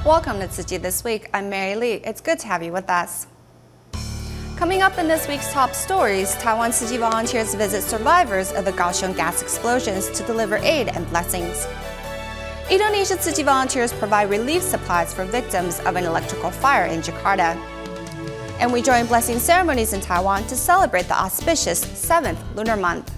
Welcome to Tzu Chi This Week. I'm Mary Lee. It's good to have you with us. Coming up in this week's top stories, Taiwan Tzu Chi volunteers visit survivors of the Kaohsiung gas explosions to deliver aid and blessings. Indonesia Tzu Chi volunteers provide relief supplies for victims of an electrical fire in Jakarta. And we join blessing ceremonies in Taiwan to celebrate the auspicious 7th lunar month.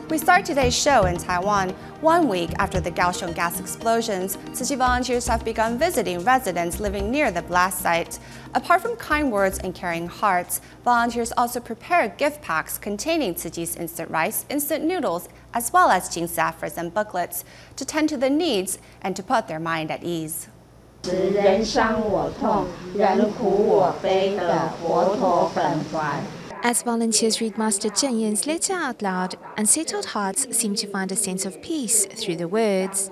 We start today's show in Taiwan. 1 week after the Kaohsiung gas explosions, Tzu Chi volunteers have begun visiting residents living near the blast site. Apart from kind words and caring hearts, volunteers also prepare gift packs containing Tzu Chi's instant rice, instant noodles, as well as Jingsi aphorism booklets to tend to the needs and to put their mind at ease. 人伤我痛，人苦我悲的佛陀本怀。 As volunteers read Master Zheng Yan's letter out loud, unsettled hearts seem to find a sense of peace through the words.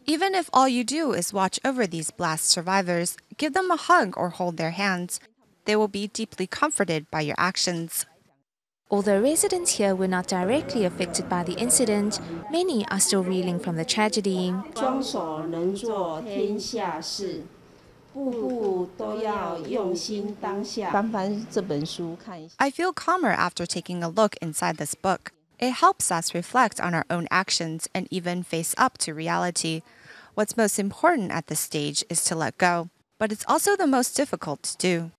Even if all you do is watch over these blast survivors, give them a hug or hold their hands, they will be deeply comforted by your actions. Although residents here were not directly affected by the incident, many are still reeling from the tragedy. 双手能做天下事。 I feel calmer after taking a look inside this book. It helps us reflect on our own actions and even face up to reality. What's most important at this stage is to let go, but it's also the most difficult to do.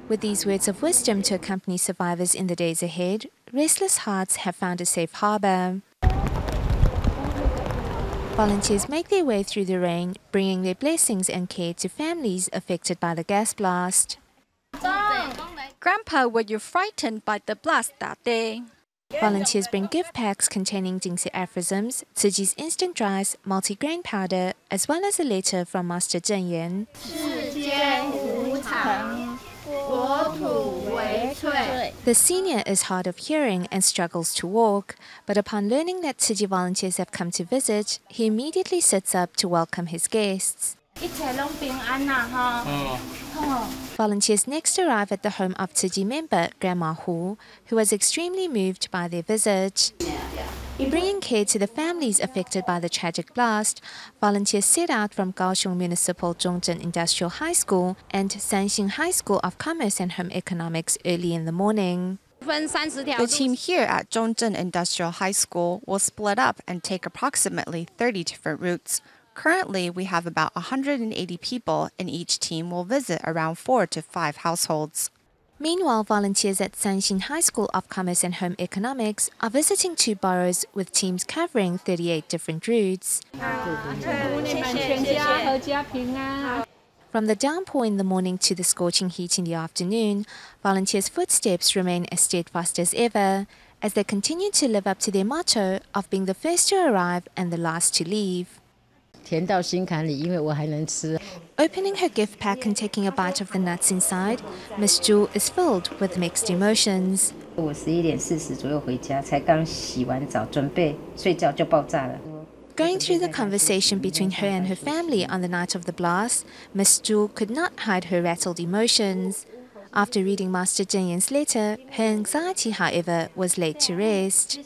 With these words of wisdom to accompany survivors in the days ahead, restless hearts have found a safe harbor. Volunteers make their way through the rain, bringing their blessings and care to families affected by the gas blast. Grandpa, were you frightened by the blast that day? Volunteers bring gift packs containing Jingsi aphorisms, Tzu Chi's instant rice, multi-grain powder, as well as a letter from Master Zheng Yan. The senior is hard of hearing and struggles to walk, but upon learning that Tzu Chi volunteers have come to visit, he immediately sits up to welcome his guests. Volunteers next arrive at the home of Tzu Chi member Grandma Hu, who was extremely moved by their visit. Bringing care to the families affected by the tragic blast, volunteers set out from Kaohsiung Municipal Zhongzhen Industrial High School and Sanxing High School of Commerce and Home Economics early in the morning. The team here at Zhongzhen Industrial High School will split up and take approximately 30 different routes. Currently, we have about 180 people, and each team will visit around 4 to 5 households. Meanwhile, volunteers at Sanxing High School of Commerce and Home Economics are visiting 2 boroughs with teams covering 38 different routes. From the downpour in the morning to the scorching heat in the afternoon, volunteers' footsteps remain as steadfast as ever, as they continue to live up to their motto of being the first to arrive and the last to leave. Opening her gift pack and taking a bite of the nuts inside, Miss Zhu is filled with mixed emotions. Going through the conversation between her and her family on the night of the blast, Miss Zhu could not hide her rattled emotions. After reading Master Zheng Yan's letter, her anxiety, however, was laid to rest.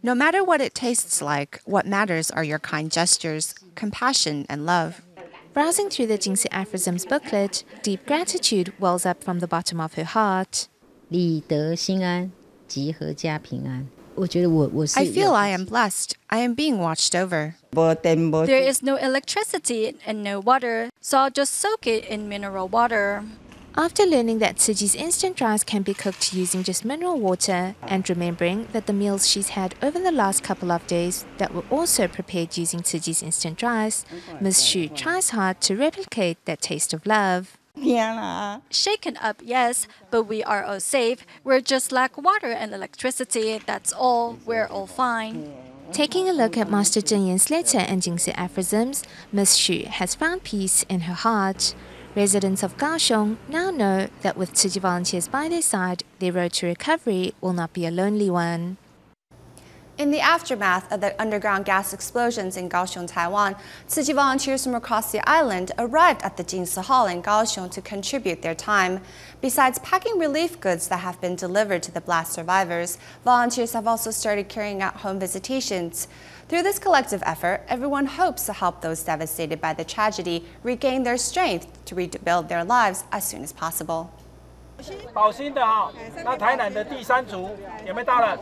No matter what it tastes like, what matters are your kind gestures, compassion, and love. Browsing through the Jingsi aphorisms booklet, deep gratitude wells up from the bottom of her heart. I feel I am blessed. I am being watched over. There is no electricity and no water, so I'll just soak it in mineral water. After learning that Tzu Chi's instant rice can be cooked using just mineral water, and remembering that the meals she's had over the last couple of days that were also prepared using Tzu Chi's instant rice, Ms. Xu tries hard to replicate that taste of love. Shaken up, yes, but we are all safe. We're just lack water and electricity, that's all. We're all fine. Taking a look at Master Zheng Yan's letter and Jingsi aphorisms, Ms. Xu has found peace in her heart. Residents of Kaohsiung now know that with Tzu Chi volunteers by their side, their road to recovery will not be a lonely one. In the aftermath of the underground gas explosions in Kaohsiung, Taiwan, Tzu Chi volunteers from across the island arrived at the Jingsi Hall in Kaohsiung to contribute their time. Besides packing relief goods that have been delivered to the blast survivors, volunteers have also started carrying out home visitations. Through this collective effort, everyone hopes to help those devastated by the tragedy regain their strength to rebuild their lives as soon as possible. 保新的哈，那台南的第3组有没有到了？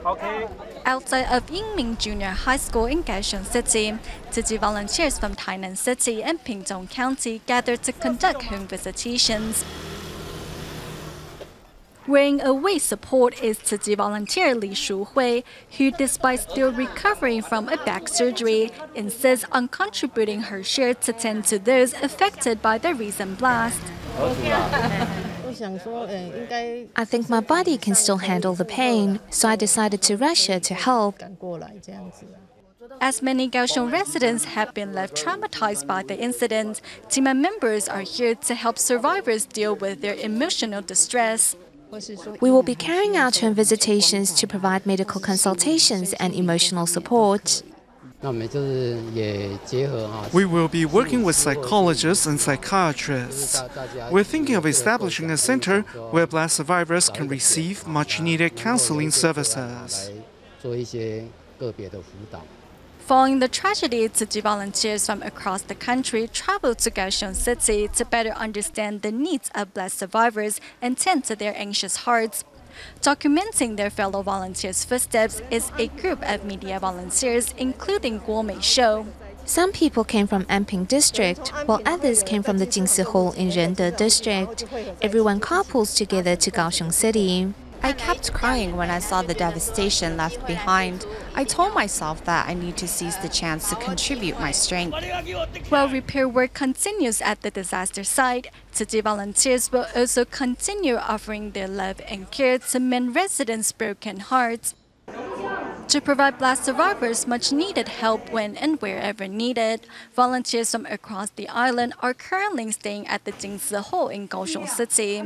有。OK。 Outside of Yingming Junior High School in Kaohsiung City, Tzu Chi volunteers from Tainan City and Pingtung County gathered to conduct home visitations. Wearing away support is Tzu Chi volunteer Li Shuhui, who, despite still recovering from a back surgery, insists on contributing her share to tend to those affected by the recent blast. I think my body can still handle the pain, so I decided to rush here to help. As many Kaohsiung residents have been left traumatized by the incident, team members are here to help survivors deal with their emotional distress. We will be carrying out home visitations to provide medical consultations and emotional support. We will be working with psychologists and psychiatrists. We're thinking of establishing a center where blast survivors can receive much-needed counseling services. Following the tragedy, Tzu Chi volunteers from across the country traveled to Kaohsiung City to better understand the needs of blast survivors and tend to their anxious hearts. Documenting their fellow volunteers' footsteps is a group of media volunteers, including Guo Mei Shou. Some people came from Anping district, while others came from the Jingsi Hall in Rende district. Everyone carpools together to Kaohsiung City. I kept crying when I saw the devastation left behind. I told myself that I need to seize the chance to contribute my strength. While repair work continues at the disaster site, Tzu Chi volunteers will also continue offering their love and care to mend residents' broken hearts. To provide blast survivors much-needed help when and wherever needed, volunteers from across the island are currently staying at the Jingsi Hall in Kaohsiung City.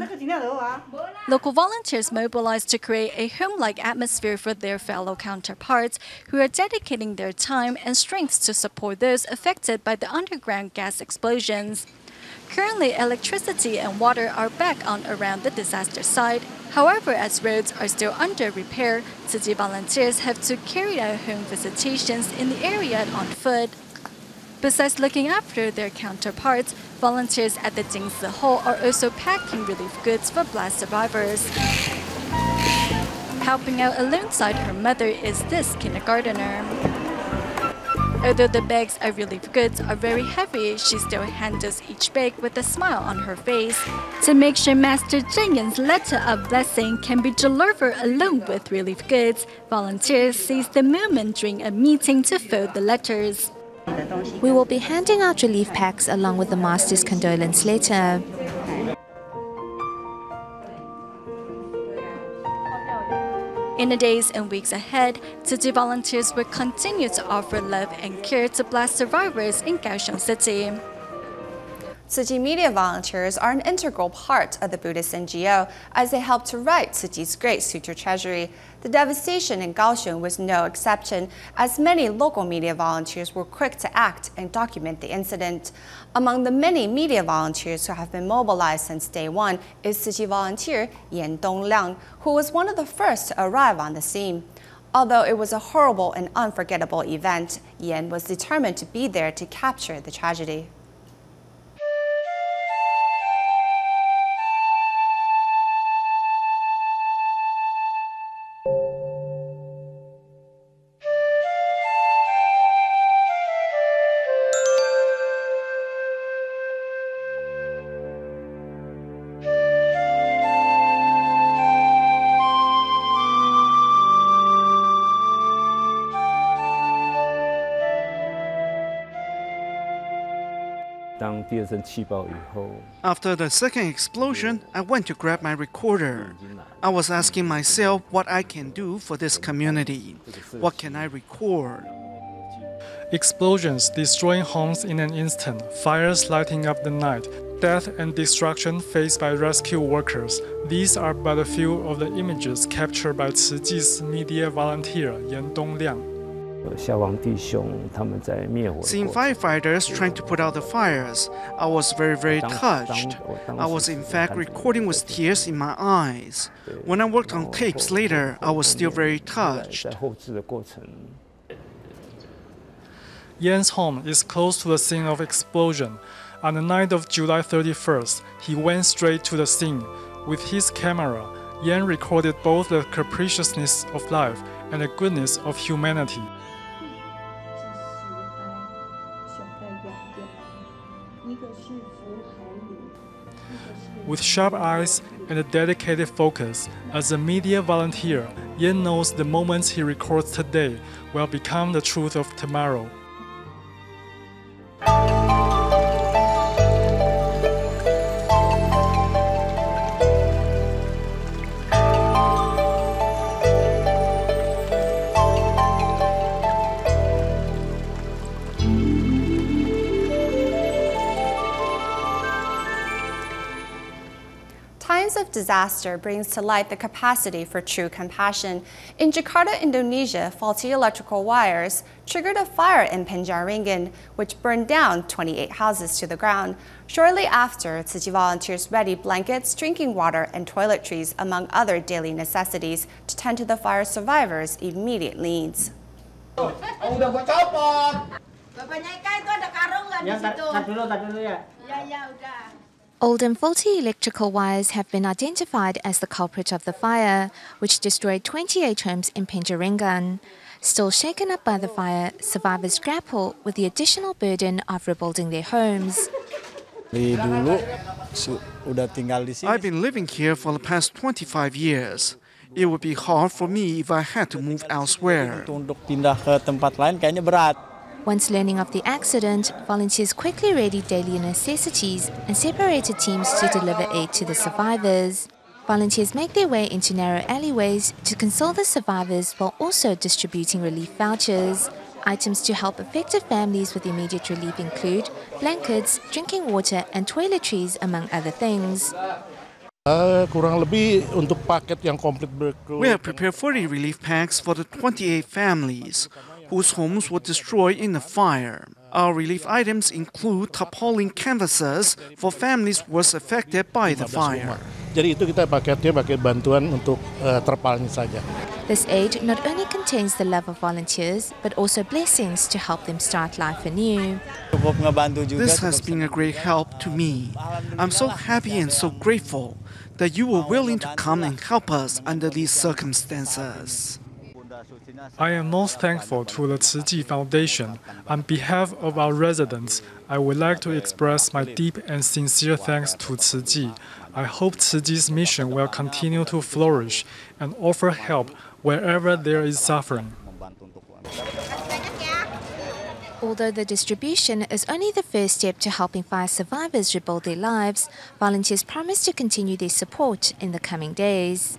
Local volunteers mobilized to create a home-like atmosphere for their fellow counterparts who are dedicating their time and strength to support those affected by the underground gas explosions. Currently, electricity and water are back on around the disaster site. However, as roads are still under repair, Tzu Chi volunteers have to carry out home visitations in the area on foot. Besides looking after their counterparts, volunteers at the Jingsi Hall are also packing relief goods for blast survivors. Helping out alongside her mother is this kindergartner. Although the bags of relief goods are very heavy, she still handles each bag with a smile on her face. To make sure Master Zheng Yan's letter of blessing can be delivered along with relief goods, volunteers seize the moment during a meeting to fold the letters. We will be handing out relief packs along with the Master's condolence letter. In the days and weeks ahead, Tzu Chi volunteers will continue to offer love and care to blast survivors in Kaohsiung City. Tzu Chi media volunteers are an integral part of the Buddhist NGO as they help to write Tzu Chi's Great Sutra Treasury. The devastation in Kaohsiung was no exception, as many local media volunteers were quick to act and document the incident. Among the many media volunteers who have been mobilized since day one is Tzu Chi volunteer Yan Dongliang, who was one of the first to arrive on the scene. Although it was a horrible and unforgettable event, Yan was determined to be there to capture the tragedy. After the second explosion, I went to grab my recorder. I was asking myself what I can do for this community. What can I record? Explosions destroying homes in an instant, fires lighting up the night, death and destruction faced by rescue workers. These are but a few of the images captured by Tzu Chi's media volunteer Yan Dongliang. Seeing firefighters trying to put out the fires, I was very touched. I was in fact recording with tears in my eyes. When I worked on tapes later, I was still very touched. Yan's home is close to the scene of explosion. On the night of July 31st, he went straight to the scene. With his camera, Yan recorded both the capriciousness of life and the goodness of humanity. With sharp eyes and a dedicated focus, as a media volunteer, Yan knows the moments he records today will become the truth of tomorrow. Times of disaster brings to light the capacity for true compassion. In Jakarta, Indonesia, faulty electrical wires triggered a fire in Penjaringan, which burned down 28 houses to the ground. Shortly after, Tzu Chi volunteers readied blankets, drinking water, and toiletries, among other daily necessities, to tend to the fire survivors' immediate needs. Old and faulty electrical wires have been identified as the culprit of the fire, which destroyed 28 homes in Penjaringan. Still shaken up by the fire, survivors grapple with the additional burden of rebuilding their homes. I've been living here for the past 25 years. It would be hard for me if I had to move elsewhere. Once learning of the accident, volunteers quickly readied daily necessities and separated teams to deliver aid to the survivors. Volunteers make their way into narrow alleyways to console the survivors while also distributing relief vouchers. Items to help affected families with immediate relief include blankets, drinking water, and toiletries, among other things. We have prepared 40 relief packs for the 28 families whose homes were destroyed in the fire. Our relief items include tarpaulin canvases for families worst affected by the fire. This aid not only contains the love of volunteers, but also blessings to help them start life anew. This has been a great help to me. I'm so happy and so grateful that you were willing to come and help us under these circumstances. I am most thankful to the Tzu Chi Foundation. On behalf of our residents, I would like to express my deep and sincere thanks to Tzu Chi. I hope Tzu Chi's mission will continue to flourish and offer help wherever there is suffering. Although the distribution is only the first step to helping fire survivors rebuild their lives, volunteers promise to continue their support in the coming days.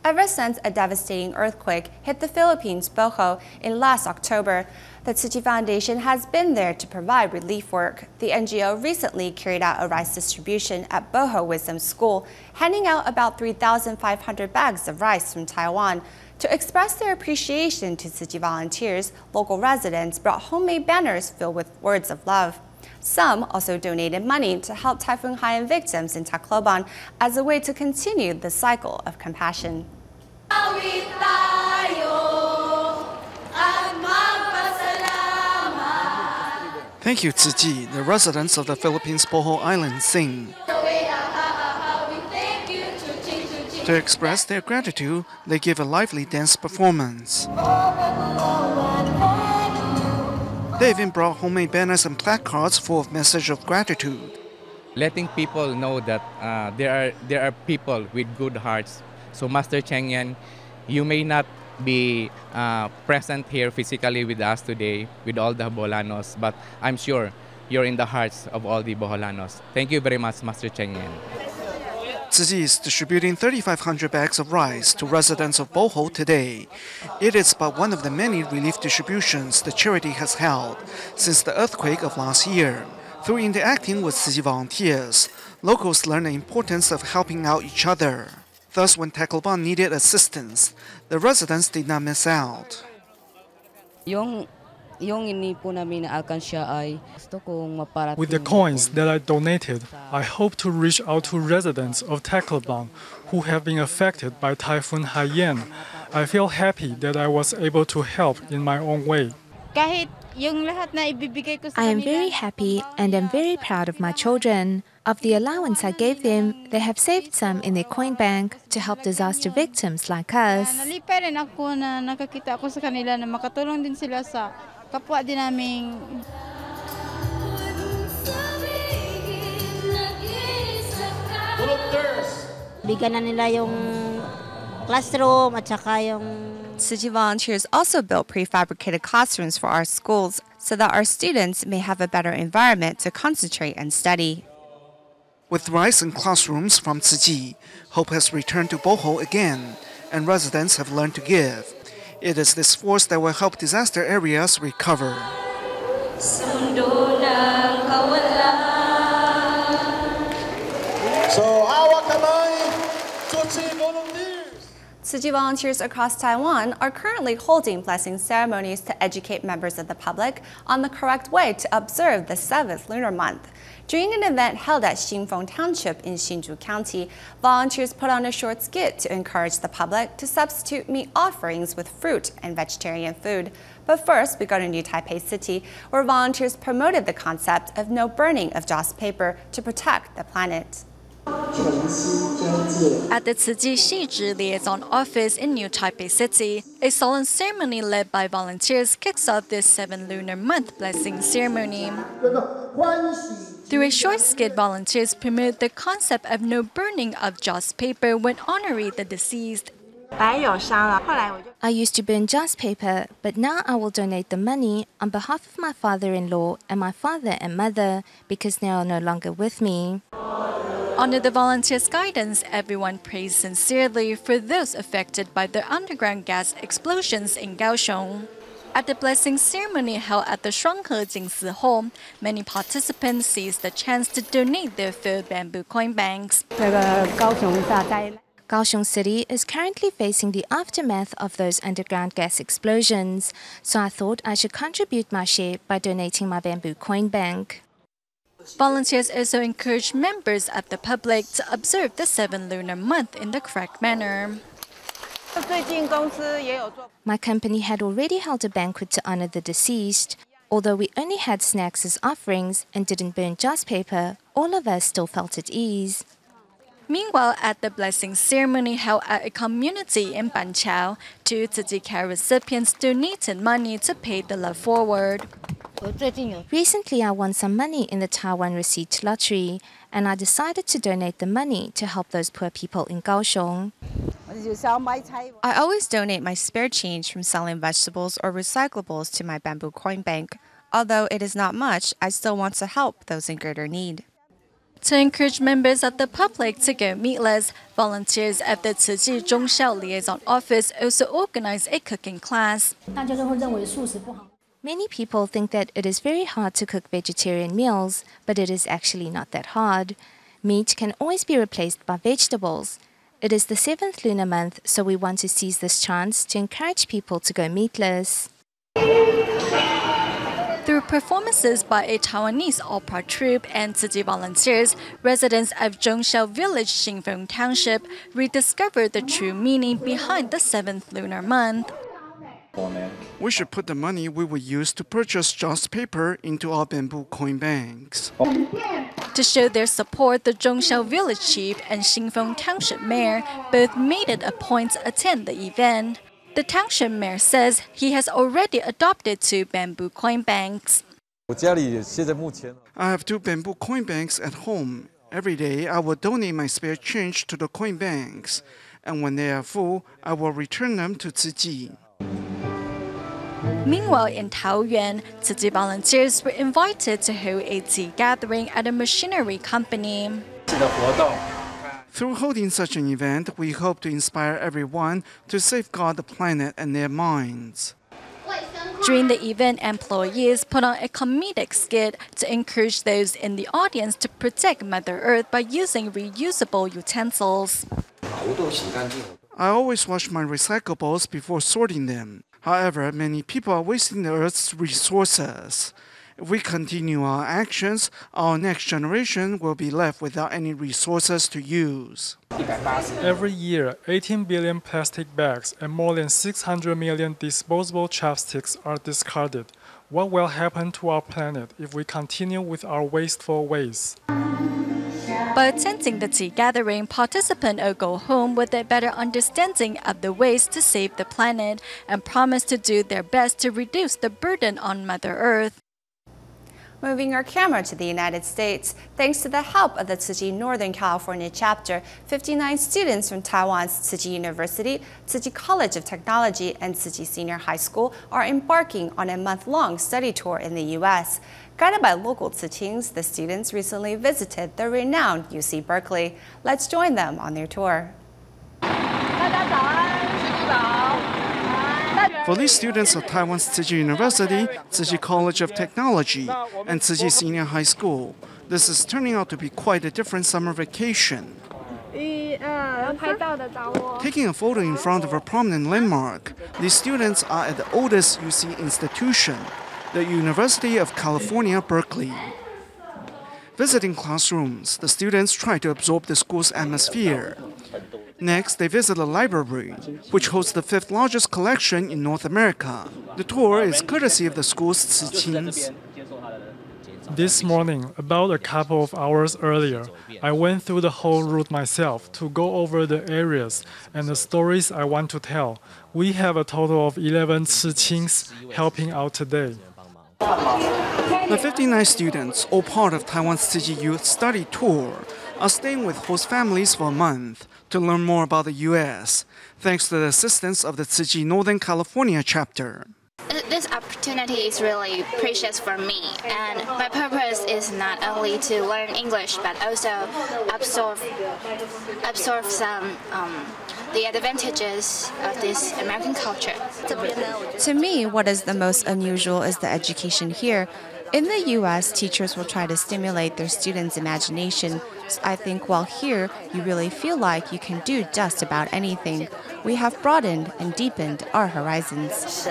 Ever since a devastating earthquake hit the Philippines' Bohol in last October, the Tzu Chi Foundation has been there to provide relief work. The NGO recently carried out a rice distribution at Bohol Wisdom School, handing out about 3,500 bags of rice from Taiwan. To express their appreciation to Tzu Chi volunteers, local residents brought homemade banners filled with words of love. Some also donated money to help Typhoon Haiyan victims in Tacloban as a way to continue the cycle of compassion. Thank you, Tzu Chi. The residents of the Philippines Bohol Island sing. To express their gratitude, they give a lively dance performance. They even brought homemade banners and placards full of messages of gratitude. Letting people know that there are people with good hearts. So Master Cheng Yan, you may not be present here physically with us today, with all the Boholanos, but I'm sure you're in the hearts of all the Boholanos. Thank you very much, Master Cheng Yan. Tzu Chi is distributing 3,500 bags of rice to residents of Bohol today. It is but one of the many relief distributions the charity has held since the earthquake of last year. Through interacting with Tzu Chi volunteers, locals learn the importance of helping out each other. Thus, when Tacloban needed assistance, the residents did not miss out. With the coins that I donated, I hope to reach out to residents of Tacloban who have been affected by Typhoon Haiyan. I feel happy that I was able to help in my own way. I am very happy and am very proud of my children. Of the allowance I gave them, they have saved some in their coin bank to help disaster victims like us. Tzu Chi volunteers also built prefabricated classrooms for our schools so that our students may have a better environment to concentrate and study. With rice in classrooms from Tzu Chi, hope has returned to Bohol again, and residents have learned to give. It is this force that will help disaster areas recover. Tzu Chi volunteers across Taiwan are currently holding blessing ceremonies to educate members of the public on the correct way to observe the 7th lunar month. During an event held at Xingfeng Township in Hsinchu County, volunteers put on a short skit to encourage the public to substitute meat offerings with fruit and vegetarian food. But first, we go to New Taipei City, where volunteers promoted the concept of no burning of joss paper to protect the planet. At the Tzu Chi Shizhi Liaison Office in New Taipei City, a solemn ceremony led by volunteers kicks off this 7th lunar month blessing ceremony. Through a short skit, volunteers promote the concept of no burning of joss paper when honoring the deceased. I used to burn joss paper, but now I will donate the money on behalf of my father-in-law and my father and mother because they are no longer with me. Under the volunteers' guidance, everyone prays sincerely for those affected by the underground gas explosions in Kaohsiung. At the blessing ceremony held at the Shuanghe Jingsi Hall, many participants seized the chance to donate their filled bamboo coin banks. Kaohsiung City is currently facing the aftermath of those underground gas explosions, so I thought I should contribute my share by donating my bamboo coin bank. Volunteers also encourage members of the public to observe the 7th lunar month in the correct manner. My company had already held a banquet to honor the deceased. Although we only had snacks as offerings and didn't burn joss paper, all of us still felt at ease. Meanwhile, at the blessing ceremony held at a community in Banqiao, 2 Tzu Chi care recipients donated money to pay the love forward. Recently, I won some money in the Taiwan Receipt Lottery, and I decided to donate the money to help those poor people in Kaohsiung. I always donate my spare change from selling vegetables or recyclables to my bamboo coin bank. Although it is not much, I still want to help those in greater need. To encourage members of the public to go meatless, volunteers at the Tzu Chi Zhongxiao Liaison Office also organized a cooking class. Many people think that it is very hard to cook vegetarian meals, but it is actually not that hard. Meat can always be replaced by vegetables. It is the 7th lunar month, so we want to seize this chance to encourage people to go meatless. Through performances by a Taiwanese opera troupe and Tzu Chi volunteers, residents of Zhongxiao Village, Xingfeng Township, rediscovered the true meaning behind the 7th lunar month. We should put the money we will use to purchase joss paper into our bamboo coin banks. To show their support, the Zhongxiao Village Chief and Xingfeng Township Mayor both made it a point to attend the event. The township mayor says he has already adopted 2 bamboo coin banks. I have 2 bamboo coin banks at home. Every day, I will donate my spare change to the coin banks, and when they are full, I will return them to Tzu Chi. Meanwhile, in Taoyuan, Tzu Chi volunteers were invited to hold a tea gathering at a machinery company. Through holding such an event, we hope to inspire everyone to safeguard the planet and their minds. During the event, employees put on a comedic skit to encourage those in the audience to protect Mother Earth by using reusable utensils. I always wash my recyclables before sorting them. However, many people are wasting the Earth's resources. If we continue our actions, our next generation will be left without any resources to use. Every year, 18 billion plastic bags and more than 600 million disposable chopsticks are discarded. What will happen to our planet if we continue with our wasteful ways? By attending the tea gathering, participants will go home with a better understanding of the ways to save the planet and promise to do their best to reduce the burden on Mother Earth. Moving our camera to the United States, thanks to the help of the Tzu Chi Northern California chapter, 59 students from Taiwan's Tzu Chi University, Tzu Chi College of Technology, and Tzu Chi Senior High School are embarking on a month-long study tour in the U.S. Guided by local Tzu Chings, the students recently visited the renowned UC Berkeley. Let's join them on their tour. For these students of Taiwan's Tzu Chi University, Tzu Chi College of Technology, and Tzu Chi Senior High School, this is turning out to be quite a different summer vacation. Taking a photo in front of a prominent landmark, these students are at the oldest UC institution, the University of California, Berkeley. Visiting classrooms, the students try to absorb the school's atmosphere. Next, they visit the library, which hosts the 5th largest collection in North America. The tour is courtesy of the school's Tzu Chings. This morning, about a couple of hours earlier, I went through the whole route myself to go over the areas and the stories I want to tell. We have a total of 11 Tzu Chings helping out today. The 59 students, all part of Taiwan's Tzu Chi Youth Study Tour, are staying with host families for a month to learn more about the U.S., thanks to the assistance of the Tzu Chi Northern California chapter. This opportunity is really precious for me, and my purpose is not only to learn English but also absorb some the advantages of this American culture. To me, what is the most unusual is the education here. In the U.S., teachers will try to stimulate their students' imagination. So I think while here, you really feel like you can do just about anything. We have broadened and deepened our horizons.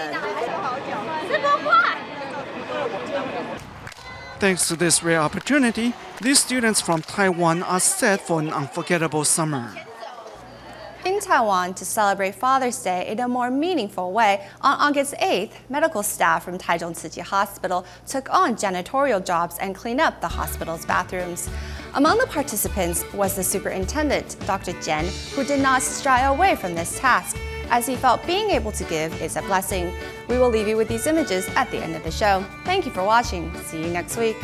Thanks to this rare opportunity, these students from Taiwan are set for an unforgettable summer. In Taiwan, to celebrate Father's Day in a more meaningful way, on August 8th, medical staff from Taichung Tzu Chi Hospital took on janitorial jobs and cleaned up the hospital's bathrooms. Among the participants was the superintendent, Dr. Jen, who did not shy away from this task, as he felt being able to give is a blessing. We will leave you with these images at the end of the show. Thank you for watching. See you next week.